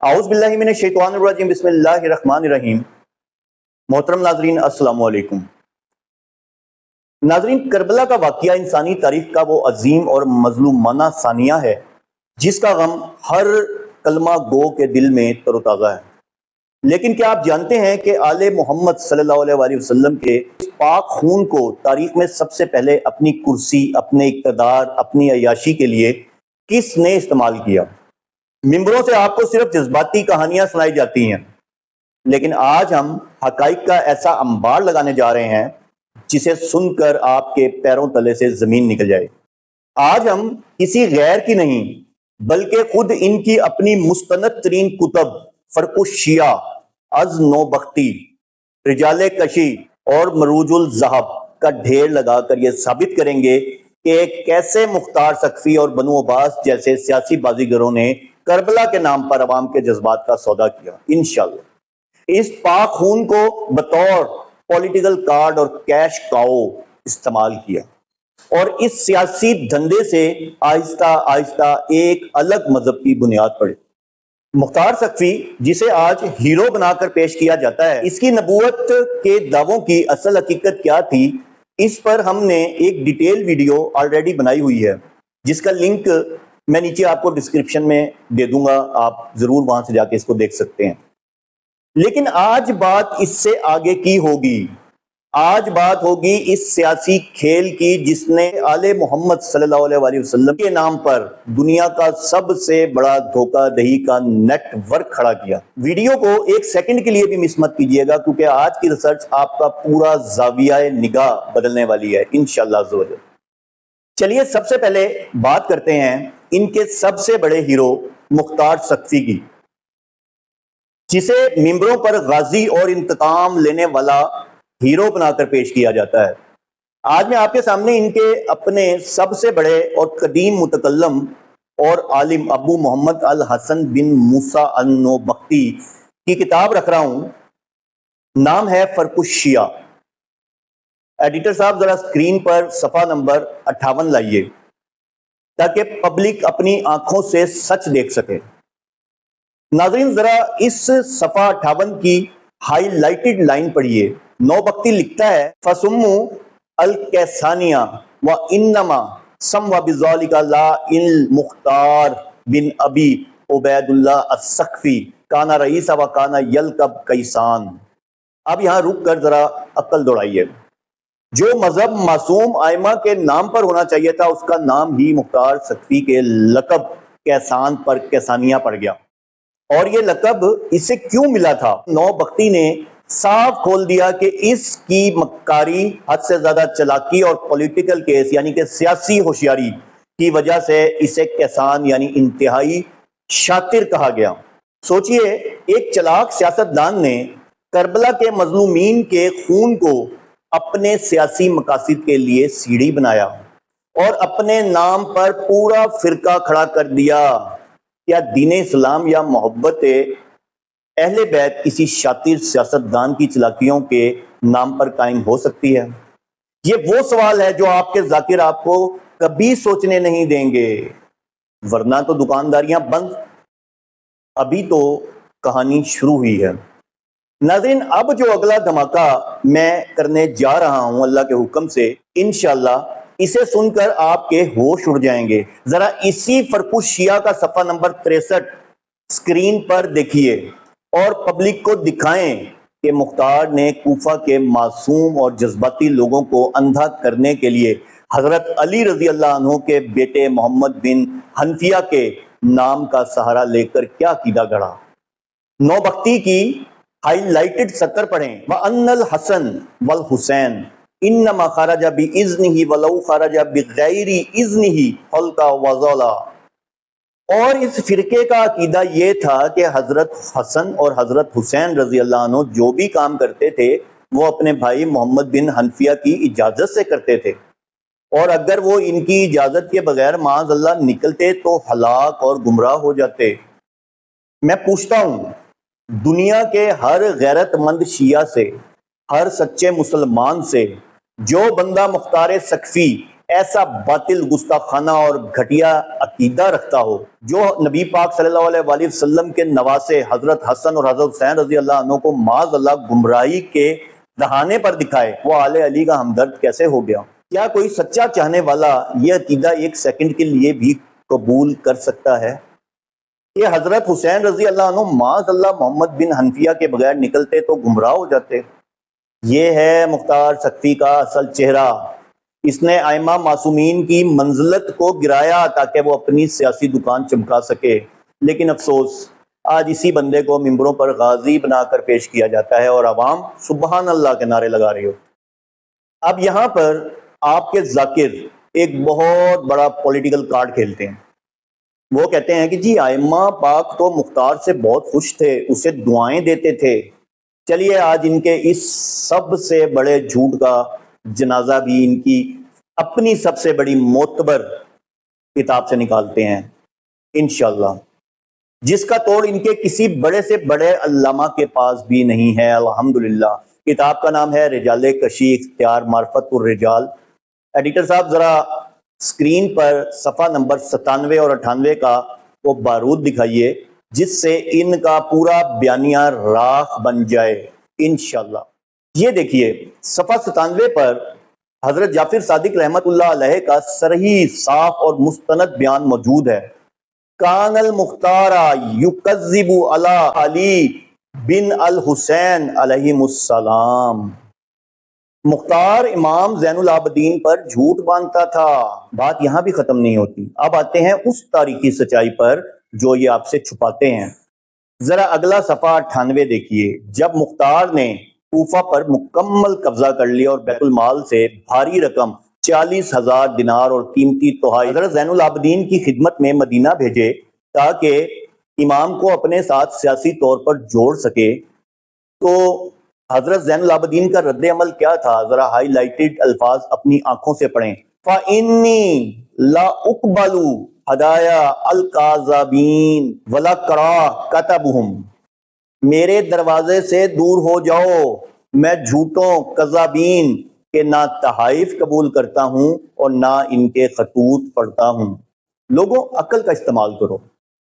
اعوذ باللہ من الشیطان الرجیم بسم اللہ الرحمن الرحیم۔ محترم ناظرین السلام علیکم۔ ناظرین، کربلا کا واقعہ انسانی تاریخ کا وہ عظیم اور مظلومانہ ثانیہ ہے جس کا غم ہر کلمہ گو کے دل میں تر و تازہ ہے۔ لیکن کیا آپ جانتے ہیں کہ آل محمد صلی اللہ علیہ وآلہ وسلم کے اس پاک خون کو تاریخ میں سب سے پہلے اپنی کرسی، اپنے اقتدار، اپنی عیاشی کے لیے کس نے استعمال کیا؟ ممبروں سے آپ کو صرف جذباتی کہانیاں سنائی جاتی ہیں، لیکن آج ہم حقائق کا ایسا انبار لگانے جا رہے ہیں جسے سن کر آپ کے پیروں تلے سے زمین نکل جائے۔ آج ہم کسی غیر کی نہیں بلکہ خود ان کی اپنی مستند ترین کتب فرق الشیعہ، از نو بختی، رجال کشی اور مروج الذہب کا ڈھیر لگا کر یہ ثابت کریں گے کہ کیسے مختار سقفی اور بنو عباس جیسے سیاسی بازیگروں نے کربلا کے نام پر عوام کے جذبات کا سودا کیا۔ انشاءاللہ اس پاک خون کو بطور پولیٹیکل کارڈ اور کیش کاؤ استعمال کیا اور اس سیاسی دھندے سے آہستہ آہستہ ایک الگ مذہب کی بنیاد پڑی۔ مختار سقفی جسے آج ہیرو بنا کر پیش کیا جاتا ہے، اس کی نبوت کے دعووں کی اصل حقیقت کیا تھی، اس پر ہم نے ایک ڈیٹیل ویڈیو آلریڈی بنائی ہوئی ہے جس کا لنک میں نیچے آپ کو ڈسکرپشن میں دے دوں گا، آپ ضرور وہاں سے جا کے اس کو دیکھ سکتے ہیں۔ لیکن آج بات اس سے آگے کی ہوگی، آج بات ہوگی اس سیاسی کھیل کی جس نے آل محمد صلی اللہ علیہ وآلہ وسلم کے نام پر دنیا کا سب سے بڑا دھوکہ دہی کا نیٹ ورک کھڑا کیا۔ ویڈیو کو ایک سیکنڈ کے لیے بھی مس مت کیجیے گا کیونکہ آج کی ریسرچ آپ کا پورا زاویہ نگاہ بدلنے والی ہے انشاءاللہ عز و جل۔ چلیے سب سے پہلے بات کرتے ہیں ان کے سب سے بڑے ہیرو مختار سقفی کی، جسے ممبروں پر غازی اور انتقام لینے والا ہیرو بنا کر پیش کیا جاتا ہے۔ آج میں آپ کے سامنے ان کے اپنے سب سے بڑے اور قدیم متکلم اور عالم ابو محمد الحسن بن موسیٰ النوبختی کی کتاب رکھ رہا ہوں، نام ہے فرق الشیعہ۔ ایڈیٹر صاحب ذرا اسکرین پر صفحہ نمبر 58 لائیے تاکہ پبلک اپنی آنکھوں سے سچ دیکھ سکے۔ ناظرین ذرا اس صفحہ 58 کی ہائی لائٹڈ لائن پڑھیے۔ نوبختی لکھتا ہے فَسُمُّوا الْكَيْسَانِيَّةَ وَإِنَّمَا سَمَّى بِذَلِكَ لَا الْمُخْتَارُ بن ابی عبید اللہ السقفی کانا رئیس و کانا یلقب کیسان۔ اب یہاں رک کر ذرا عقل دوڑائیے۔ جو مذہب معصوم ائمہ کے نام پر ہونا چاہیے تھا اس کا نام ہی مختار سقفی کے لقب کیسان پر کیسانیہ پڑ گیا۔ اور یہ لقب اسے کیوں ملا تھا؟ نوبختی نے صاف کھول دیا کہ اس کی مکاری، حد سے زیادہ چلاکی اور پولیٹیکل کیس یعنی کہ سیاسی ہوشیاری کی وجہ سے اسے کیسان یعنی انتہائی شاطر کہا گیا۔ سوچئے ایک چلاک سیاستدان نے کربلا کے مظلومین کے خون کو اپنے سیاسی مقاصد کے لیے سیڑھی بنایا اور اپنے نام پر پورا فرقہ کھڑا کر دیا۔ کیا دین اسلام یا محبت اہل بیت کسی شاطر سیاستدان کی چلاکیوں کے نام پر قائم ہو سکتی ہے؟ یہ وہ سوال ہے جو آپ کے ذاکر آپ کو کبھی سوچنے نہیں دیں گے، ورنہ تو دکانداریاں بند، ابھی تو کہانی شروع ہوئی ہے۔ ناظرین اب جو اگلا دھماکہ میں کرنے جا رہا ہوں اللہ کے حکم سے، انشاءاللہ اسے سن کر آپ کے ہوش اڑ جائیں گے۔ ذرا اسی فرق الشیعہ کا صفحہ نمبر 63 اسکرین پر دیکھیے اور پبلک کو دکھائیں کہ مختار نے کوفہ کے معصوم اور جذباتی لوگوں کو اندھا کرنے کے لیے حضرت علی رضی اللہ عنہ کے بیٹے محمد بن حنفیہ کے نام کا سہارا لے کر کیا عقیدہ گڑھا۔ نوبختی کی ہائی لائٹڈ سطر پڑھیں وَأَنَّ الْحَسَنَ وَالْحُسَيْنَ انما خرج باذنہ ولو خرج بغیر اذنہ حلق وضلا۔ اور اس فرقے کا عقیدہ یہ تھا کہ حضرت حسن اور حضرت حسین رضی اللہ عنہ جو بھی کام کرتے تھے وہ اپنے بھائی محمد بن حنفیہ کی اجازت سے کرتے تھے، اور اگر وہ ان کی اجازت کے بغیر معاذ اللہ نکلتے تو ہلاک اور گمراہ ہو جاتے۔ میں پوچھتا ہوں دنیا کے ہر غیرت مند شیعہ سے، ہر سچے مسلمان سے، جو بندہ مختار سقفی ایسا باطل گستاخانہ اور گھٹیا عقیدہ رکھتا ہو جو نبی پاک صلی اللہ علیہ وآلہ وسلم کے نواسے حضرت حسن اور حضرت حسین رضی اللہ عنہ کو معاذ اللہ گمراہی کے دہانے پر دکھائے، وہ آل علی کا ہمدرد کیسے ہو گیا؟ کیا کوئی سچا چاہنے والا یہ عقیدہ ایک سیکنڈ کے لیے بھی قبول کر سکتا ہے کہ حضرت حسین رضی اللہ عنہ معاذ اللہ محمد بن حنفیہ کے بغیر نکلتے تو گمراہ ہو جاتے؟ یہ ہے مختار سقفی کا اصل چہرہ۔ اس نے ائمہ معصومین کی منزلت کو گرایا تاکہ وہ اپنی سیاسی دکان چمکا سکے، لیکن افسوس آج اسی بندے کو ممبروں پر غازی بنا کر پیش کیا جاتا ہے اور عوام سبحان اللہ کے نعرے لگا رہی ہو۔ اب یہاں پر آپ کے ذاکر ایک بہت بڑا پولیٹیکل کارڈ کھیلتے ہیں۔ وہ کہتے ہیں کہ جی ائمہ پاک تو مختار سے بہت خوش تھے، اسے دعائیں دیتے تھے۔ چلیے آج ان کے اس سب سے بڑے جھوٹ کا جنازہ بھی ان کی اپنی سب سے بڑی معتبر کتاب سے نکالتے ہیں انشاءاللہ، جس کا توڑ ان کے کسی بڑے سے بڑے علامہ کے پاس بھی نہیں ہے الحمدللہ۔ کتاب کا نام ہے رجال کشی اختیار معرفت الرجال۔ ایڈیٹر صاحب ذرا اسکرین پر صفحہ نمبر 97 اور 98 کا وہ بارود دکھائیے جس سے ان کا پورا بیانیہ راکھ بن جائے انشاءاللہ۔ یہ دیکھیے صفحہ 97 پر حضرت جعفر صادق رحمت اللہ علیہ کا صریح صاف اور مستند بیان موجود ہے۔ کان المختار یکذب علی علی بن الحسین علیہم السلام۔ مختار امام زین العابدین پر جھوٹ باندھتا تھا۔ بات یہاں بھی ختم نہیں ہوتی، اب آتے ہیں اس تاریخی سچائی پر جو یہ آپ سے چھپاتے ہیں۔ ذرا اگلا صفحہ 98 دیکھیے۔ جب مختار نے کوفہ پر مکمل قبضہ کر لیا اور بیت المال سے بھاری رقم 40,000 دینار اور قیمتی تحائف حضرت زین العابدین کی خدمت میں مدینہ بھیجے تاکہ امام کو اپنے ساتھ سیاسی طور پر جوڑ سکے، تو حضرت زین العابدین کا رد عمل کیا تھا؟ ذرا ہائی لائٹڈ الفاظ اپنی آنکھوں سے پڑھیں۔ فَإِنِّي لَا أُقْبَلُ ہدایا القاذبین ولا کرا کتبہم۔ میرے دروازے سے دور ہو جاؤ، میں جھوٹوں کذابین کے نہ تحائف قبول کرتا ہوں اور نہ ان کے خطوط پڑھتا ہوں۔ لوگوں عقل کا استعمال کرو،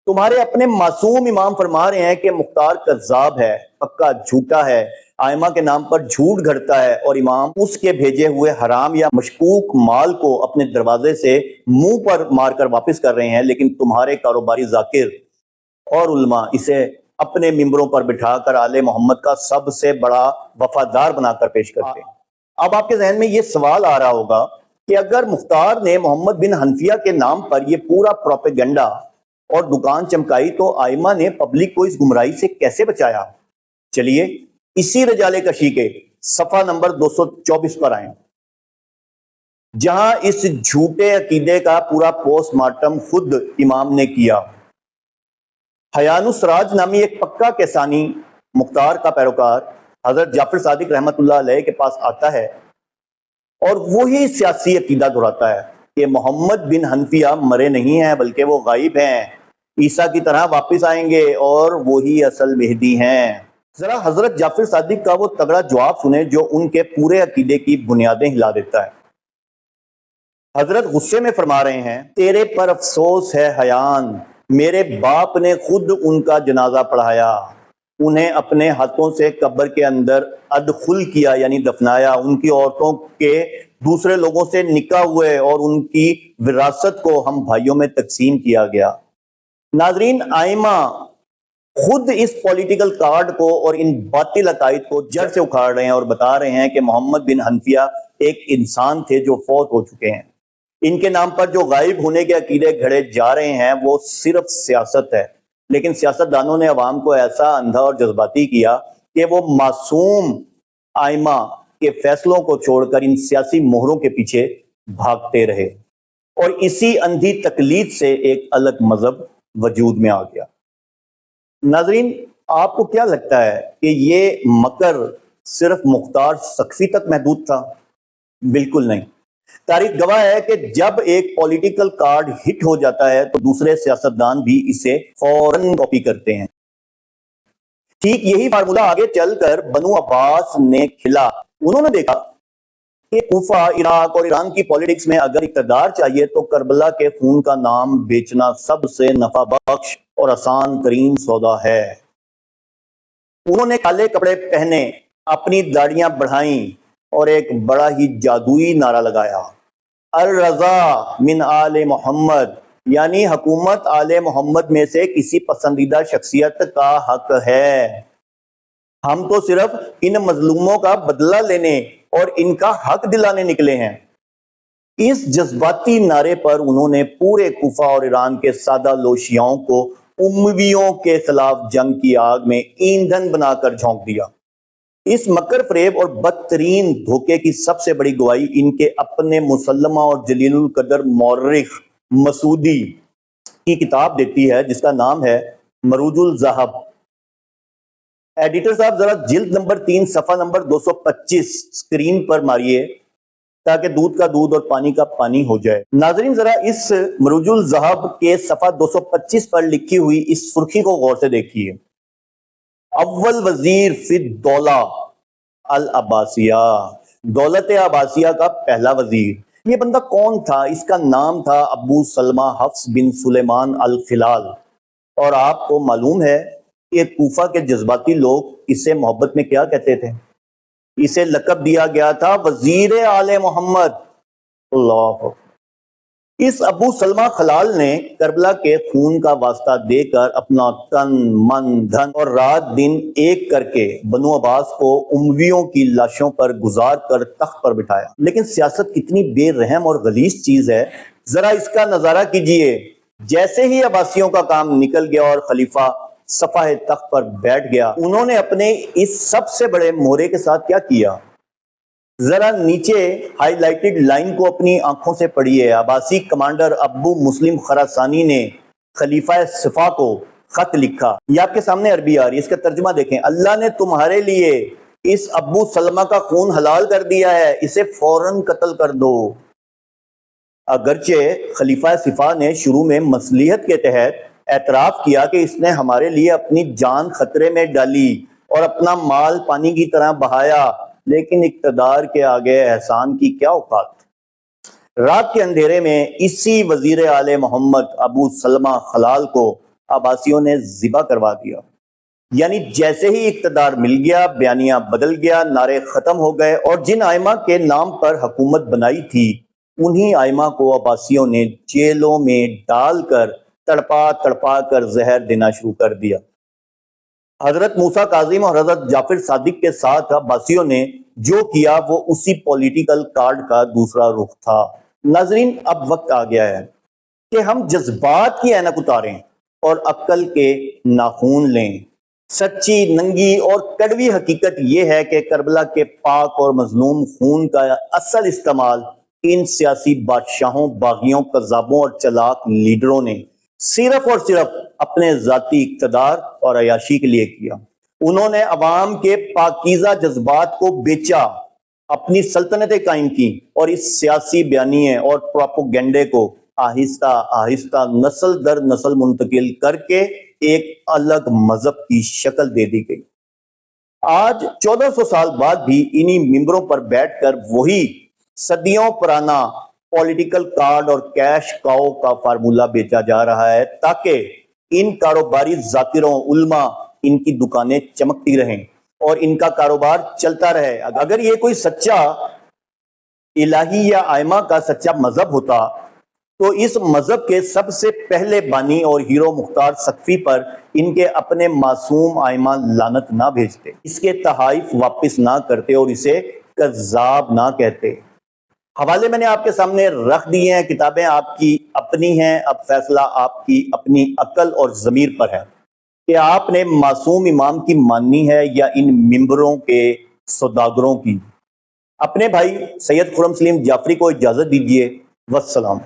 تمہارے اپنے معصوم امام فرما رہے ہیں کہ مختار کذاب ہے، پکا جھوٹا ہے، ائمہ کے نام پر جھوٹ گھڑتا ہے، اور امام اس کے بھیجے ہوئے حرام یا مشکوک مال کو اپنے دروازے سے منہ پر مار کر واپس کر رہے ہیں، لیکن تمہارے کاروباری ذاکر اور علماء اسے اپنے ممبروں پر بٹھا کر آل محمد کا سب سے بڑا وفادار بنا کر پیش کرتے ہیں۔ اب آپ کے ذہن میں یہ سوال آ رہا ہوگا کہ اگر مختار نے محمد بن حنفیہ کے نام پر یہ پورا پروپیگنڈا اور دکان چمکائی تو ائمہ نے پبلک کو اس گمراہی سے کیسے بچایا؟ چلیے اسی رجال کشی کے صفحہ نمبر 224 پر آئیں، جہاں اس جھوٹے عقیدے کا پورا پوسٹ مارٹم خود امام نے کیا۔ حیان السراج نامی ایک پکا کسانی مختار کا پیروکار حضرت جعفر صادق رحمت اللہ علیہ کے پاس آتا ہے اور وہی سیاسی عقیدہ دہراتا ہے کہ محمد بن حنفیہ مرے نہیں ہیں بلکہ وہ غائب ہیں، عیسیٰ کی طرح واپس آئیں گے اور وہی اصل مہدی ہیں۔ ذرا حضرت جعفر صادق کا وہ تگڑا جواب سنیں جو ان کے پورے عقیدے کی بنیادیں ہلا دیتا ہے۔ حضرت غصے میں فرما رہے ہیں، تیرے پر افسوس ہے حیان، میرے باپ نے خود ان کا جنازہ پڑھایا، انہیں اپنے ہاتھوں سے قبر کے اندر ادخل کیا یعنی دفنایا، ان کی عورتوں کے دوسرے لوگوں سے نکاح ہوئے اور ان کی وراثت کو ہم بھائیوں میں تقسیم کیا گیا۔ ناظرین، ائمہ خود اس پولیٹیکل کارڈ کو اور ان باطل عقائد کو جڑ سے اکھاڑ رہے ہیں اور بتا رہے ہیں کہ محمد بن حنفیہ ایک انسان تھے جو فوت ہو چکے ہیں۔ ان کے نام پر جو غائب ہونے کے عقیدے گھڑے جا رہے ہیں وہ صرف سیاست ہے، لیکن سیاست دانوں نے عوام کو ایسا اندھا اور جذباتی کیا کہ وہ معصوم ائمہ کے فیصلوں کو چھوڑ کر ان سیاسی مہروں کے پیچھے بھاگتے رہے، اور اسی اندھی تقلید سے ایک الگ مذہب وجود میں آ گیا۔ ناظرین، آپ کو کیا لگتا ہے کہ یہ مکر صرف مختار سقفی تک محدود تھا؟ بالکل نہیں۔ تاریخ گواہ ہے کہ جب ایک پولیٹیکل کارڈ ہٹ ہو جاتا ہے تو دوسرے سیاستدان بھی اسے فوراً کاپی کرتے ہیں۔ ٹھیک یہی فارمولہ آگے چل کر بنو عباس نے کھلا۔ انہوں نے دیکھا کہ کوفہ، عراق اور ایران کی پولیٹکس میں اگر اقتدار چاہیے تو کربلا کے خون کا نام بیچنا سب سے نفع بخش اور آسان ترین سودا ہے۔ انہوں نے کالے کپڑے پہنے، اپنی داڑیاں بڑھائیں اور ایک بڑا ہی جادوئی نعرہ لگایا، الرضا من آل محمد، یعنی حکومت آل محمد میں سے کسی پسندیدہ شخصیت کا حق ہے۔ ہم تو صرف ان مظلوموں کا بدلہ لینے اور ان کا حق دلانے نکلے ہیں۔ اس جذباتی نعرے پر انہوں نے پورے کوفہ اور ایران کے سادہ لو شیعوں کو امویوں کے خلاف جنگ کی آگ میں ایندھن بنا کر جھونک دیا۔ اس مکر فریب اور بدترین دھوکے کی سب سے بڑی گواہی ان کے اپنے مسلمہ اور جلیل القدر مورخ مسعودی کی کتاب دیتی ہے، جس کا نام ہے مروج الذہب۔ ایڈیٹر صاحب ذرا جلد نمبر 3 صفحہ نمبر 225 اسکرین پر ماریے تاکہ دودھ کا دودھ اور پانی کا پانی ہو جائے۔ ناظرین ذرا اس مروج الذہب کے صفحہ 225 پر لکھی ہوئی اس سرخی کو غور سے دیکھیے، اول وزیر فی الدولہ العباسیہ، دولت عباسیہ کا پہلا وزیر۔ یہ بندہ کون تھا؟ اس کا نام تھا ابو سلمہ حفص بن سلیمان الخلال، اور آپ کو معلوم ہے کہ کوفہ کے جذباتی لوگ اسے محبت میں کیا کہتے تھے؟ اسے لقب دیا گیا تھا وزیر آل محمد۔ اللہ اکبر۔ اس ابو سلمہ خلال نے کربلا کے خون کا واسطہ دے کر اپنا تن من دھن اور رات دن ایک کر کے بنو عباس کو امویوں کی لاشوں پر گزار کر تخت پر بٹھایا۔ لیکن سیاست کتنی بے رحم اور غلیظ چیز ہے، ذرا اس کا نظارہ کیجئے۔ جیسے ہی عباسیوں کا کام نکل گیا اور خلیفہ صفحہ تخت پر بیٹھ گیا، انہوں نے اپنے اس سب سے بڑے مہرے کے ساتھ کیا کیا؟ ذرا نیچے ہائی لائٹڈ لائن کو اپنی آنکھوں سے پڑھیے۔ عباسی کمانڈر ابو مسلم خراسانی نے خلیفہ صفا کو خط لکھا، یہ آپ کے سامنے عربی آ رہی ہے، اس کا ترجمہ دیکھیں، اللہ نے تمہارے لیے اس ابو سلمہ کا خون حلال کر دیا ہے، اسے فوراً قتل کر دو۔ اگرچہ خلیفہ صفا نے شروع میں مصلحت کے تحت اعتراف کیا کہ اس نے ہمارے لیے اپنی جان خطرے میں ڈالی اور اپنا مال پانی کی طرح بہایا، لیکن اقتدار کے آگے احسان کی کیا اوقات۔ رات کے اندھیرے میں اسی وزیر آل محمد ابو سلمہ خلال کو عباسیوں نے ذبح کروا دیا۔ یعنی جیسے ہی اقتدار مل گیا، بیانیہ بدل گیا، نعرے ختم ہو گئے، اور جن ائمہ کے نام پر حکومت بنائی تھی انہی ائمہ کو عباسیوں نے جیلوں میں ڈال کر تڑپا تڑپا کر زہر دینا شروع کر دیا۔ حضرت موسیٰ کاظم اور حضرت جعفر صادق کے ساتھ عباسیوں نے جو کیا وہ اسی پولیٹیکل کارڈ کا دوسرا رخ تھا۔ ناظرین اب وقت آ گیا ہے کہ ہم جذبات کی اینک اتاریں اور عقل کے ناخون لیں۔ سچی، ننگی اور کڑوی حقیقت یہ ہے کہ کربلا کے پاک اور مظلوم خون کا اصل استعمال ان سیاسی بادشاہوں، باغیوں، قذابوں اور چلاک لیڈروں نے صرف اور صرف اپنے ذاتی اقتدار اور عیاشی کے لیے کیا۔ انہوں نے عوام کے پاکیزہ جذبات کو بیچا، اپنی سلطنتیں قائم کی اور اس سیاسی بیانیے اور پروپیگنڈے کو آہستہ آہستہ نسل در نسل منتقل کر کے ایک الگ مذہب کی شکل دے دی گئی۔ آج 1400 سال بعد بھی انہی ممبروں پر بیٹھ کر وہی صدیوں پرانا پولیٹیکل کارڈ اور کیش کاؤ کا فارمولہ بیچا جا رہا ہے تاکہ ان کاروباری ذاکروں، علماء، ان کی دکانیں چمکتی رہیں اور ان کا کاروبار چلتا رہے۔ اگر یہ کوئی سچا الہی یا ائمہ کا سچا مذہب ہوتا تو اس مذہب کے سب سے پہلے بانی اور ہیرو مختار سقفی پر ان کے اپنے معصوم ائمہ لعنت نہ بھیجتے، اس کے تحائف واپس نہ کرتے اور اسے کذاب نہ کہتے۔ حوالے میں نے آپ کے سامنے رکھ دیے ہیں، کتابیں آپ کی اپنی ہیں، اب فیصلہ آپ کی اپنی عقل اور ضمیر پر ہے کہ آپ نے معصوم امام کی ماننی ہے یا ان ممبروں کے سوداگروں کی۔ اپنے بھائی سید خرم سلیم جعفری کو اجازت دیجیے، والسلام۔